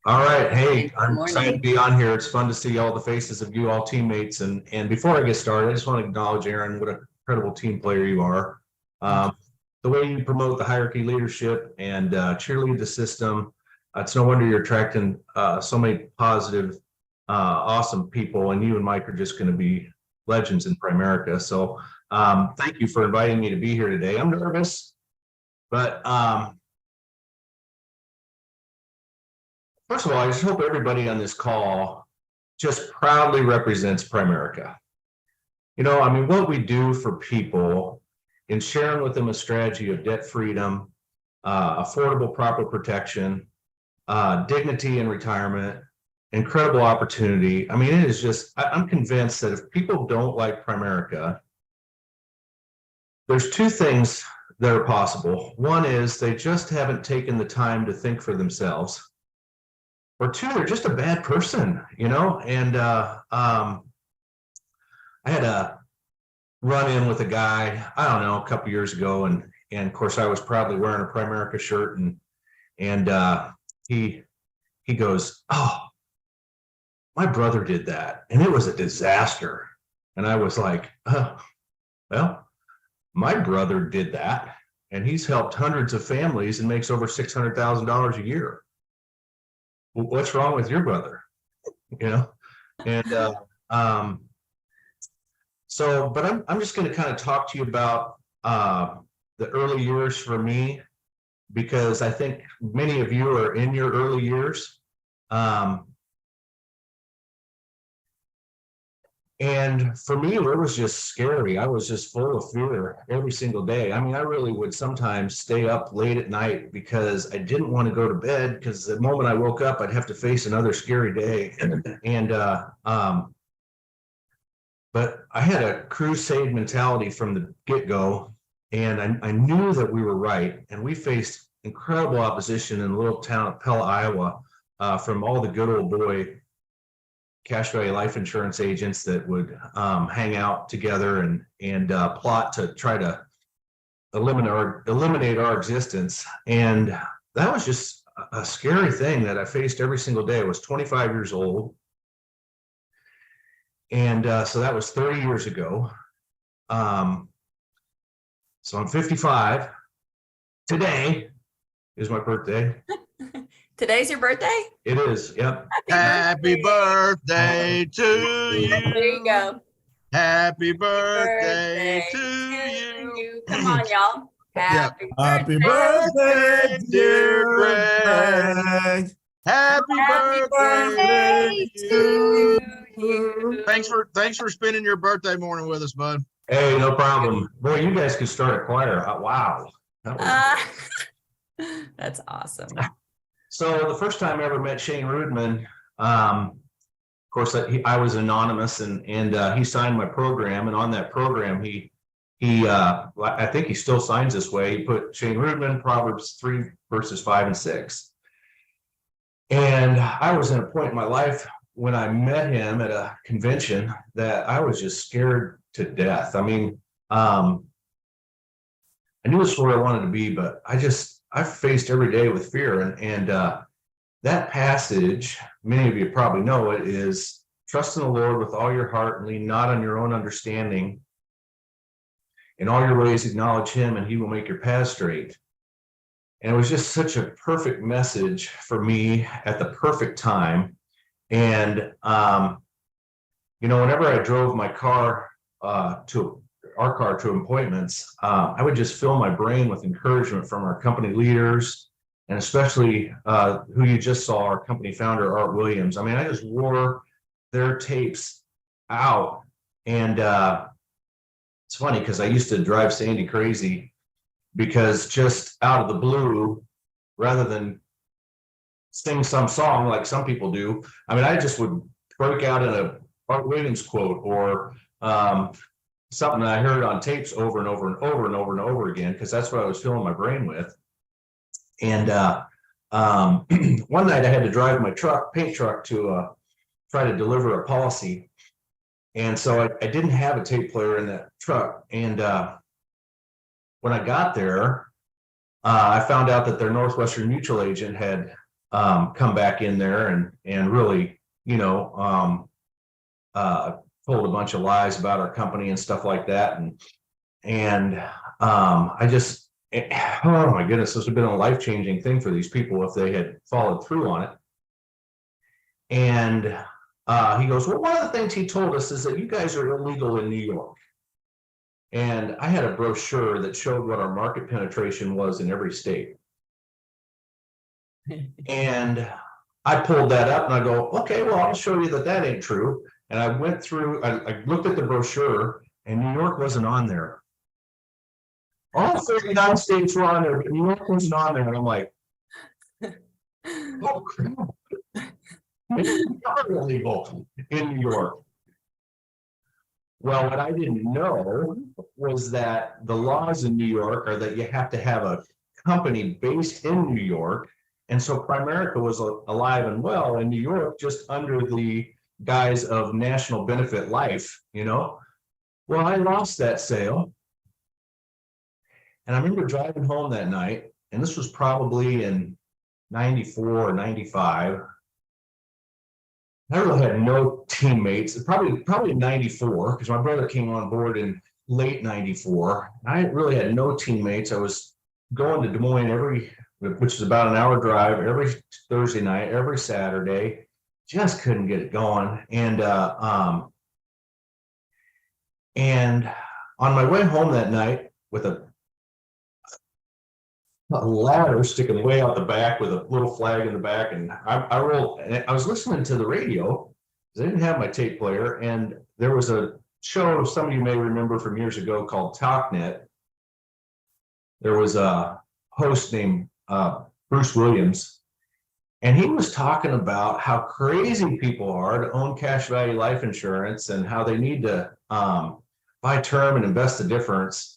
All right. Hey, Good I'm excited to morning. be on here. It's fun to see all the faces of you all teammates. And before I get started, I just want to acknowledge Aaron, what an incredible team player you are. The way you promote the hierarchy leadership and cheerlead the system, it's no wonder you're attracting so many positive, awesome people. And you and Mike are just going to be legends in Primerica. So thank you for inviting me to be here today. I'm nervous, but first of all, I just hope everybody on this call just proudly represents Primerica. You know, I mean, what we do for people in sharing with them a strategy of debt freedom, affordable proper protection, dignity in retirement, incredible opportunity. I mean, it is just, I'm convinced that if people don't like Primerica, there's two things that are possible. One is they just haven't taken the time to think for themselves. Or two, they're just a bad person, you know. And I had a run in with a guy, I don't know, a couple years ago, and of course I was probably wearing a Primerica shirt, and he goes, "Oh, my brother did that, and it was a disaster." And I was like, well, my brother did that, and he's helped hundreds of families and makes over $600,000 a year. What's wrong with your brother? You know. And but I'm just going to kind of talk to you about the early years for me, because I think many of you are in your early years. And for me, it was just scary. I was just full of fear every single day. I mean, I really would sometimes stay up late at night because I didn't want to go to bed, because the moment I woke up, I'd have to face another scary day. But I had a crusade mentality from the get-go, and I knew that we were right. And we faced incredible opposition in the little town of Pella, Iowa, from all the good old boy cash value life insurance agents that would hang out together and plot to try to eliminate our existence. And that was just a scary thing that I faced every single day. I was 25 years old. And so that was 30 years ago. So I'm 55. Today is my birthday. Today's your birthday? It is, yep. Happy birthday to you. There you go. Happy birthday to you. Come on, y'all. Happy Happy birthday, dear Greg. Happy birthday to to you. Thanks for spending your birthday morning with us, bud. Hey, no problem. Boy, you guys could start a choir. Wow. That's awesome. So the first time I ever met Shane Rudman, of course, I was anonymous, and he signed my program. And on that program, he I think he still signs this way. He put Shane Rudman, Proverbs 3 verses 5 and 6. And I was in a point in my life when I met him at a convention that I was just scared to death. I mean, I knew this was where I wanted to be, but I faced every day with fear. And that passage, many of you probably know it, is trust in the Lord with all your heart and lean not on your own understanding. In all your ways acknowledge him, and he will make your path straight. And it was just such a perfect message for me at the perfect time. And whenever I drove my car to appointments, I would just fill my brain with encouragement from our company leaders, and especially who you just saw, our company founder, Art Williams. I mean, I just wore their tapes out. And it's funny because I used to drive Sandy crazy, because just out of the blue, rather than sing some song like some people do, I mean, I just would break out in a Art Williams quote, or something that I heard on tapes over and over and over and over and over again, because that's what I was filling my brain with. And one night I had to drive my paint truck to try to deliver a policy. And so I didn't have a tape player in that truck. And when I got there, I found out that their Northwestern Mutual agent had come back in there and really, told a bunch of lies about our company and stuff like that. And I just, oh my goodness, this would have been a life-changing thing for these people if they had followed through on it. And he goes, well, one of the things he told us is that you guys are illegal in New York. And I had a brochure that showed what our market penetration was in every state. And I pulled that up and I go, okay, well, I'll show you that ain't true. And I went through, I looked at the brochure and New York wasn't on there. All 39 states were on there, but New York wasn't on there. And I'm like, oh crap. Maybe we are illegal in New York. Well, what I didn't know was that the laws in New York are that you have to have a company based in New York. And so Primerica was alive and well in New York, just under the guise of National Benefit Life, Well, I lost that sale. And I remember driving home that night, and this was probably in 94 or 95. I really had no teammates, probably 94, because my brother came on board in late 94. I really had no teammates. I was going to Des Moines which is about an hour drive, every Thursday night, every Saturday. Just couldn't get it going. And on my way home that night with a ladder sticking way out the back with a little flag in the back, and I was listening to the radio because I didn't have my tape player, and there was a show some of you may remember from years ago called TalkNet. There was a host named Bruce Williams, and he was talking about how crazy people are to own cash value life insurance and how they need to buy term and invest the difference.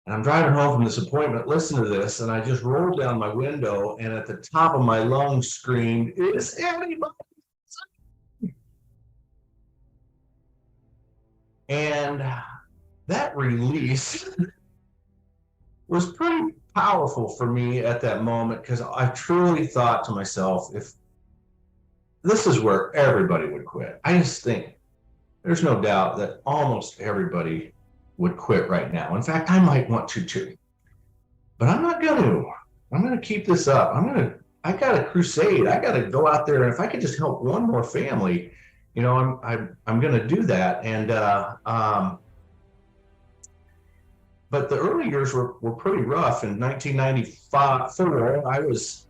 And I'm driving home from this appointment, listening to this, and I just rolled down my window, and at the top of my lungs screamed, "Is anybody?" And that release was pretty powerful for me at that moment, because I truly thought to myself, if this is where everybody would quit. I just think there's no doubt that almost everybody would quit right now. In fact, I might want to too, but I'm not going to. I'm going to keep this up. I got a crusade. I got to go out there, and if I could just help one more family, I'm going to do that. And but the early years were pretty rough. In 1994, I was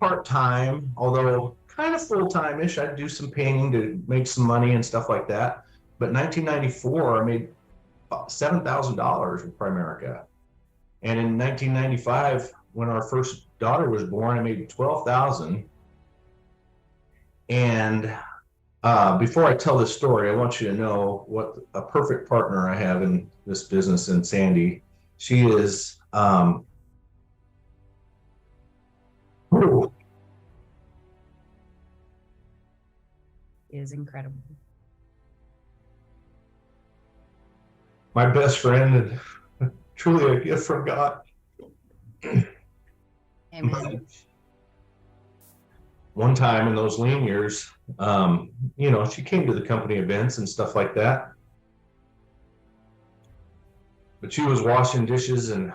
part-time, although kind of full-time-ish. I'd do some painting to make some money and stuff like that. But 1994, I made $7,000 with Primerica. And in 1995, when our first daughter was born, I made $12,000. And before I tell this story, I want you to know what a perfect partner I have in this business in Sandy. She is Is incredible. my best friend and truly a gift from God. Amen. One time in those lean years, she came to the company events and stuff like that. But she was washing dishes and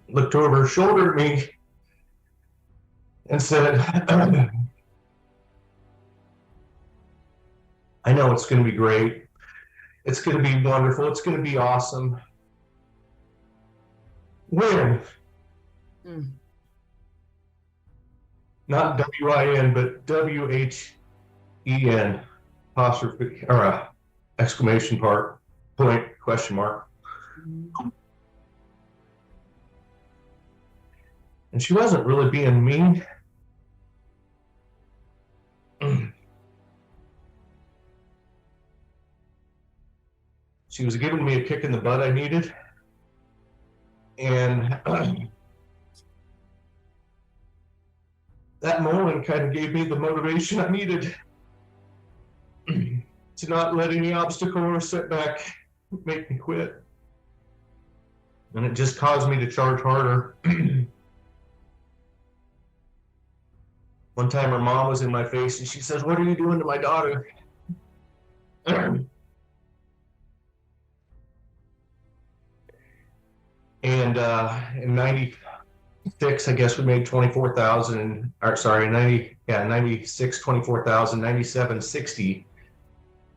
looked over her shoulder at me and said, I know it's going to be great. It's going to be wonderful. It's going to be awesome. When? Not W-I-N, but W-H-E-N, apostrophe, or exclamation point, question mark. And she wasn't really being mean. She was giving me a kick in the butt I needed. And that moment kind of gave me the motivation I needed to not let any obstacle or setback make me quit. And it just caused me to charge harder. One time her mom was in my face and she says, "What are you doing to my daughter?" And in 96, I guess we made 24,000, or sorry, 96, 24,000, 97, 60.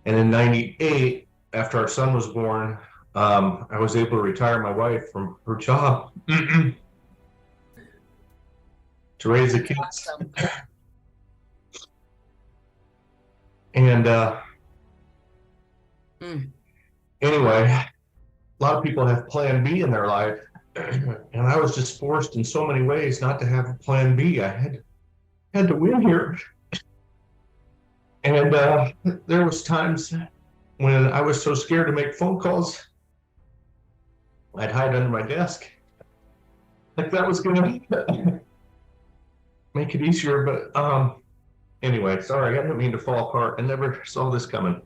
And in 98, after our son was born, I was able to retire my wife from her job to raise the kids. Awesome. And Mm. anyway, a lot of people have plan B in their life. And I was just forced in so many ways not to have a plan B. I had to win here. And there was times when I was so scared to make phone calls, I'd hide under my desk. Like that was gonna make it easier, but anyway, sorry, I didn't mean to fall apart. I never saw this coming.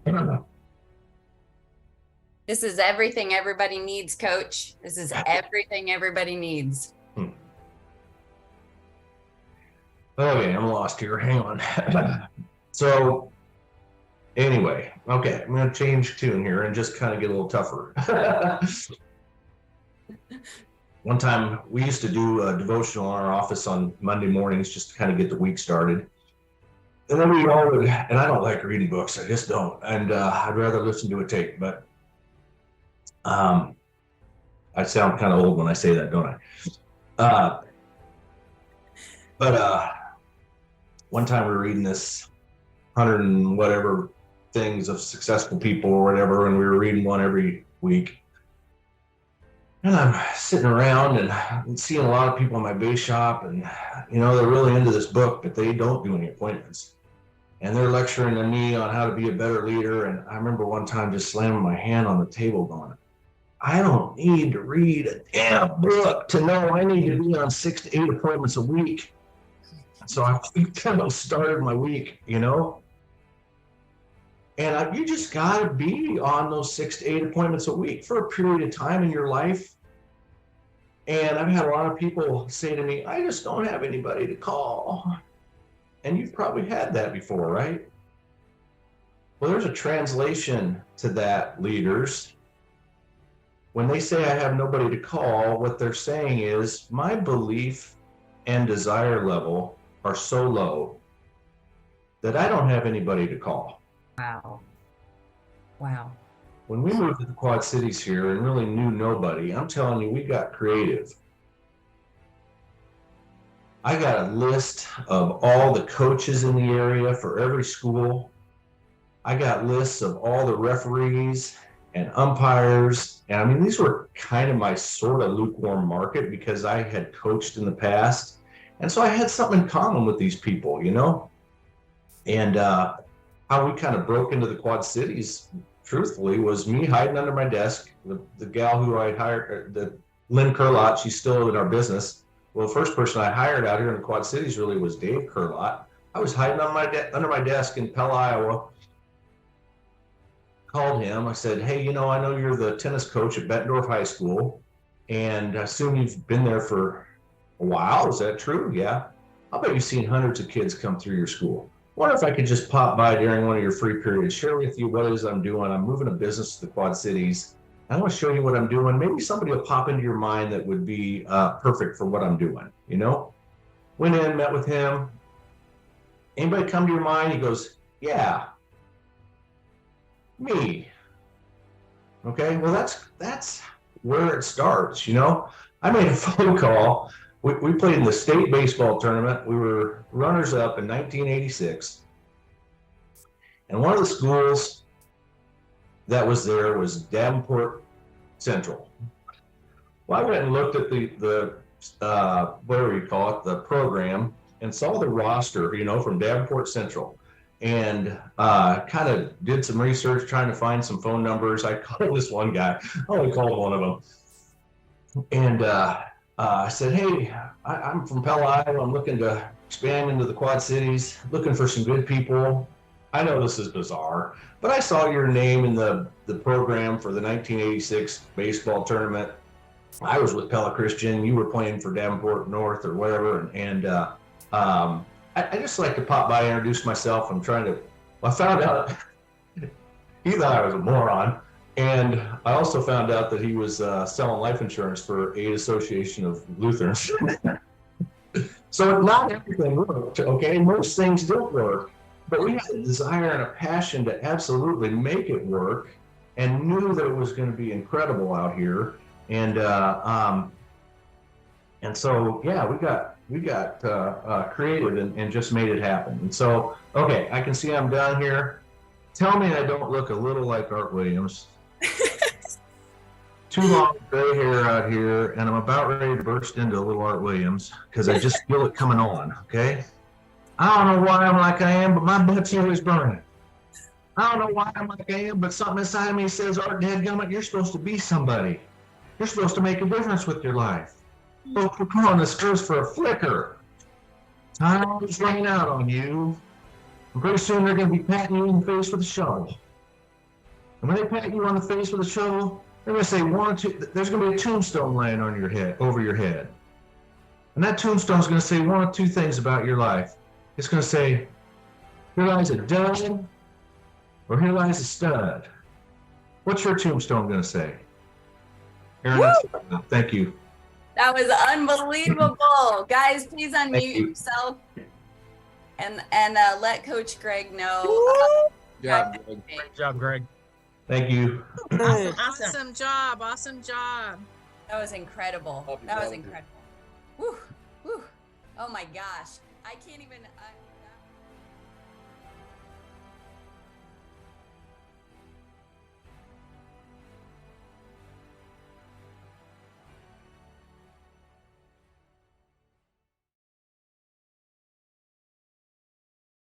This is everything everybody needs, Coach. This is everything everybody needs. Okay, I'm lost here. Hang on. So anyway, okay, I'm going to change tune here and just kind of get a little tougher. One time we used to do a devotional in our office on Monday mornings just to kind of get the week started. And then we all would, and I don't like reading books, I just don't. And I'd rather listen to a tape, but I sound kind of old when I say that, don't I? But one time we were reading this 100 and whatever things of successful people or whatever, and we were reading one every week. And I'm sitting around and seeing a lot of people in my base shop, and you know, they're really into this book, but they don't do any appointments. And they're lecturing to me on how to be a better leader. And I remember one time just slamming my hand on the table going, I don't need to read a damn book to know I need to be on 6 to 8 appointments a week. So I kind of started my week, you know? And you just got to be on those 6 to 8 appointments a week for a period of time in your life. And I've had a lot of people say to me, I just don't have anybody to call. And you've probably had that before, right? Well, there's a translation to that, leaders. When they say I have nobody to call, what they're saying is my belief and desire level are so low that I don't have anybody to call. Wow. Wow. When we moved to the Quad Cities here and really knew nobody, I'm telling you, we got creative. I got a list of all the coaches in the area for every school. I got lists of all the referees and umpires. And I mean, these were kind of my sort of lukewarm market because I had coached in the past. And so I had something in common with these people, you know? And how we kind of broke into the Quad Cities, truthfully, was me hiding under my desk. The gal who I hired, Lynn Curlott, she's still in our business. Well, the first person I hired out here in the Quad Cities really was Dave Curlott. I was hiding on under my desk in Pella, Iowa. Called him. I said, hey, you know, I know you're the tennis coach at Bettendorf High School, and I assume you've been there for a while. Is that true? Yeah. I'll bet you've seen hundreds of kids come through your school. Wonder if I could just pop by during one of your free periods, share with you what it is I'm doing. I'm moving a business to the Quad Cities. I want to show you what I'm doing. Maybe somebody will pop into your mind that would be perfect for what I'm doing, you know? Went in, met with him. Anybody come to your mind? He goes, yeah, me. Okay, well, that's where it starts, you know? I made a phone call. We played in the state baseball tournament. We were runners up in 1986. And one of the schools that was there was Davenport Central. Well, I went and looked at the whatever you call it, the program, and saw the roster, you know, from Davenport Central, and kind of did some research trying to find some phone numbers. I called this one guy. I only called one of them. And I said, hey, I'm from Pella, Iowa. I'm looking to expand into the Quad Cities, looking for some good people. I know this is bizarre, but I saw your name in the program for the 1986 baseball tournament. I was with Pella Christian. You were playing for Davenport North or whatever. I just like to pop by and introduce myself. I found out he thought I was a moron. And I also found out that he was selling life insurance for Aid Association of Lutherans. So not everything worked, okay? Most things don't work, but we had a desire and a passion to absolutely make it work, and knew that it was going to be incredible out here. And so yeah, we got creative and just made it happen. And so okay, I can see I'm done here. Tell me I don't look a little like Art Williams. Too long gray hair out here, and I'm about ready to burst into a little Art Williams because I just feel it coming on, okay? I don't know why I'm like I am, but my butt's always burning. I don't know why I'm like I am, but something inside me says, Art Dadgummit, you're supposed to be somebody. You're supposed to make a difference with your life. So come on, this goes for a flicker. Time is running out on you. And pretty soon they're going to be patting you in the face with a shovel. And when they pat you on the face with a shovel, they're going to say one or two. There's going to be a tombstone laying on your head, over your head, and that tombstone is going to say one or two things about your life. It's going to say, "Here lies a dud," or "Here lies a stud." What's your tombstone going to say? Aaron, that's, thank you. That was unbelievable. Guys, please Thank unmute you. yourself and let Coach Greg know. Yeah. Great job, Greg. Thank you. Awesome job. Awesome job. That was incredible. Love you, That was brother. incredible. Whew, whew. Oh my gosh. I can't even.